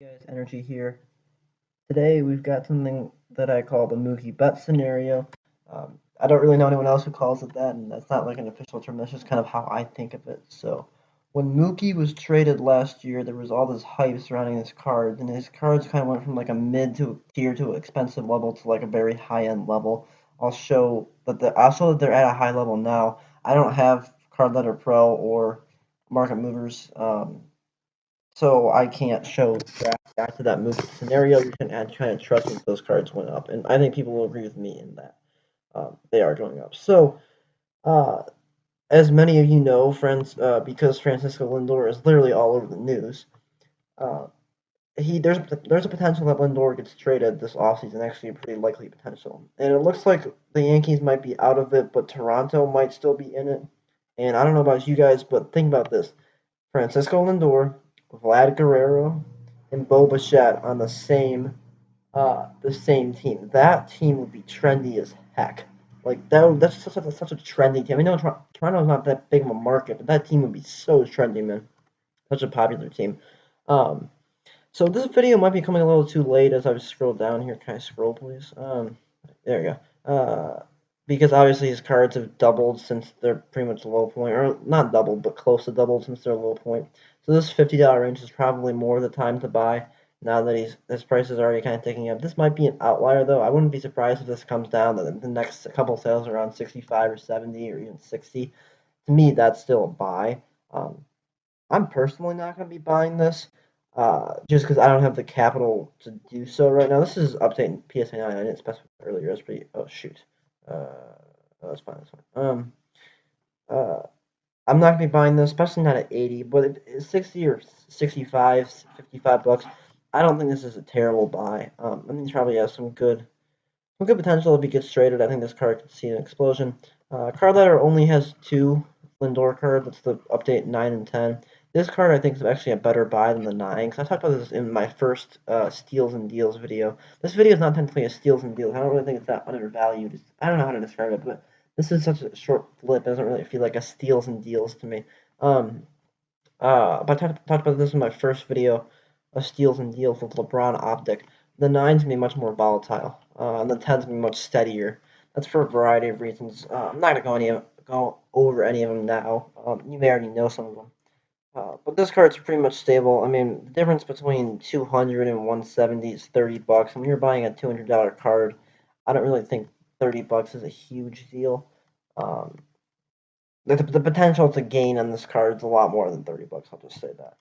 Guys, Energy here. Today we've got something that I call the Mookie bet scenario. I don't really know anyone else who calls it that, and that's not like an official term. That's just kind of how I think of it. So, when Mookie was traded last year, there was all this hype surrounding his cards, and his cards kind of went from like a mid to tier to an expensive level to like a very high end level. I'll show that they're at a high level now. I don't have Card Letter Pro or Market Movers. So I can't show back to that movie scenario. You can add kind of trust me that those cards went up, and I think people will agree with me in that they are going up. So, uh, as many of you know, friends, because Francisco Lindor is literally all over the news, uh, there's a potential that Lindor gets traded this offseason. Actually, a pretty likely potential, and it looks like the Yankees might be out of it, but Toronto might still be in it. And I don't know about you guys, but think about this: Francisco Lindor, Vlad Guerrero, and Bo Bichette on the same team. That team would be trendy as heck. Like that's such a trendy team. I know Toronto's not that big of a market, but that team would be so trendy, man. Such a popular team. Um, so this video might be coming a little too late as I scroll down here. Can I scroll, please? There you go. Because obviously his cards have doubled since they're pretty much low point, or not doubled, but close to doubled since their low point. So this $50 range is probably more the time to buy now that his price is already kind of ticking up. This might be an outlier though. I wouldn't be surprised if this comes down. The next couple sales around 65 or 70 or even 60. To me, that's still a buy. Um, I'm personally not going to be buying this, just because I don't have the capital to do so right now. This is updating PSA 9. I didn't specify earlier. That's pretty. Oh shoot. That's fine. That's fine. Uh, I'm not going to be buying this, especially not at 80. But if it's 60 or 65, $55, I don't think this is a terrible buy. I think this probably has some good potential if he gets traded. I think this card could see an explosion. Card Ladder only has two Lindor cards. That's the update 9 and 10. This card I think is actually a better buy than the 9, because I talked about this in my first Steals and Deals video. This video is not technically a Steals and Deals. I don't really think it's that undervalued. I don't know how to describe it, but this is such a short flip. It doesn't really feel like a Steals and Deals to me. But I talked about this in my first video of Steals and Deals with LeBron Optic. The 9's gonna be much more volatile, and the 10's gonna be much steadier. That's for a variety of reasons. I'm not gonna go over any of them now. You may already know some of them. But this card's pretty much stable. I mean, the difference between 200 and 170 is $30. When you're buying a $200 card, I don't really think $30 is a huge deal. Um, the potential to gain on this card is a lot more than $30. I'll just say that.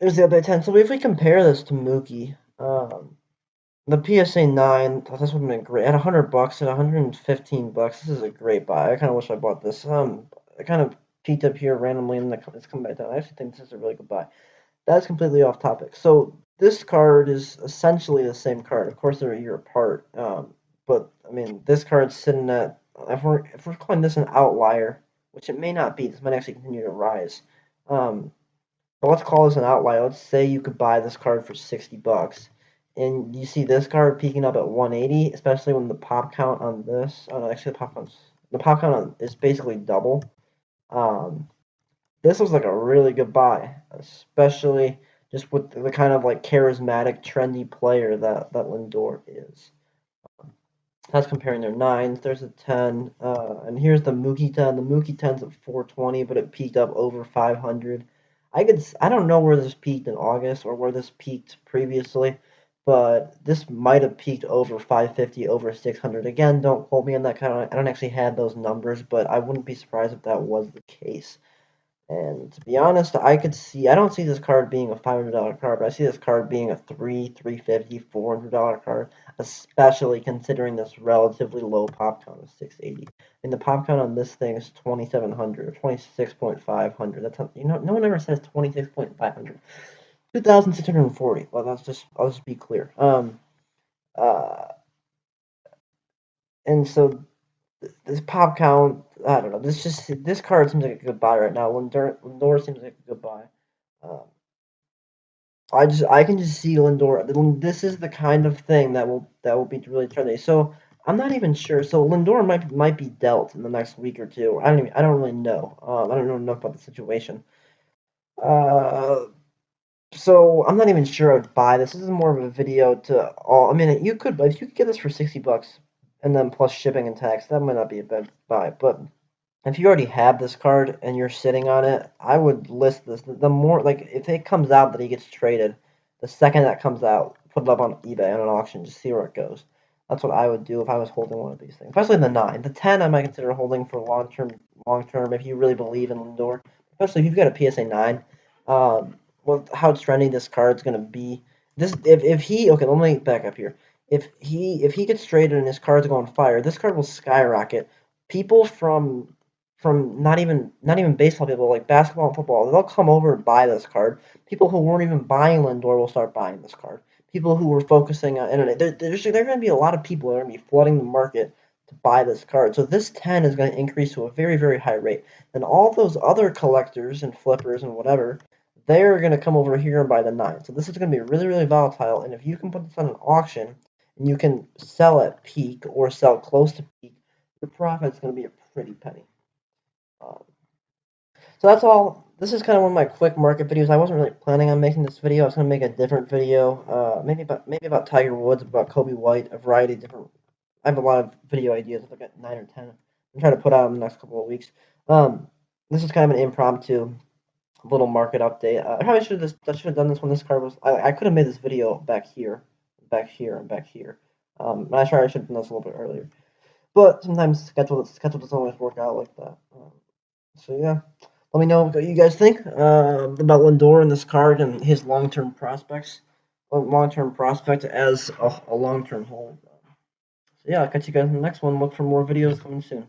There's the update 10. So if we compare this to Mookie, the PSA 9, this would have been great. At $100, at $115, this is a great buy. I kind of wish I bought this. I kind of peeked up here randomly and it's come back down. I actually think this is a really good buy. That's completely off topic. So this card is essentially the same card. Of course, they're a year apart. But I mean, this card's sitting at, if we're calling this an outlier, which it may not be, this might actually continue to rise. But let's call this an outlier. Let's say you could buy this card for $60, and you see this card peaking up at 180, especially when the pop count on this. Oh, no, actually, the pop count on is basically double. Um, this was like a really good buy, especially just with the kind of like charismatic, trendy player that Lindor is. That's comparing their 9s. There's a 10, and here's the Mookie 10. The Mookie 10's at 420, but it peaked up over 500. I don't know where this peaked in August or where this peaked previously, but this might have peaked over 550, over 600. Again, don't quote me on that kind of. I don't actually have those numbers, but I wouldn't be surprised if that was the case. And to be honest, I don't see this card being a $500 card, but I see this card being a $350, $400 card, especially considering this relatively low pop count of 680. And the pop count on this thing is 2,700 or 26.500. No one ever says 26.500. 2,640. Well, I'll just be clear. Uh, and so this pop count, I don't know. This card seems like a good buy right now. Lindor seems like a good buy. Um, I can just see Lindor. This is the kind of thing that will be really trendy. So I'm not even sure. So Lindor might be dealt in the next week or two. I don't really know. I don't know enough about the situation. Uh, So I'm not even sure I would buy this. This is more of a video to all. I mean, you could, if you could get this for $60 and then plus shipping and tax, that might not be a bad buy. But if you already have this card and you're sitting on it, I would list this. The more, like, if it comes out that he gets traded, the second that comes out, put it up on eBay on an auction, just see where it goes. That's what I would do if I was holding one of these things, especially the 9. The 10 I might consider holding for long term. Long term, if you really believe in Lindor, especially if you've got a PSA 9. With how trending this card's gonna be. This if he okay, let me back up here. If he gets traded and his card's going fire, this card will skyrocket. People from not even baseball people, like basketball and football, they'll come over and buy this card. People who weren't even buying Lindor will start buying this card. People who were focusing on internet, there's going to be a lot of people that are going to be flooding the market to buy this card. So this 10 is going to increase to a very, very high rate. And all those other collectors and flippers and whatever, they're going to come over here and buy the 9. So this is going to be really, really volatile. And if you can put this on an auction and you can sell at peak or sell close to peak, your profit's going to be a pretty penny. Um, so that's all. This is kind of one of my quick market videos. I wasn't really planning on making this video. I was going to make a different video, maybe about Tiger Woods, about Kobe White, a variety of different. I have a lot of video ideas. I've got 9 or 10. I'm trying to put out in the next couple of weeks. This is kind of an impromptu little market update. I probably should have done this when this card was. I could have made this video back here, back here, and back here. And I should have done this a little bit earlier. But sometimes schedule doesn't always work out like that. So yeah, let me know what you guys think about Lindor and this card and his long-term prospects, long-term prospect as a long-term hold. So yeah, I'll catch you guys in the next one. Look for more videos coming soon.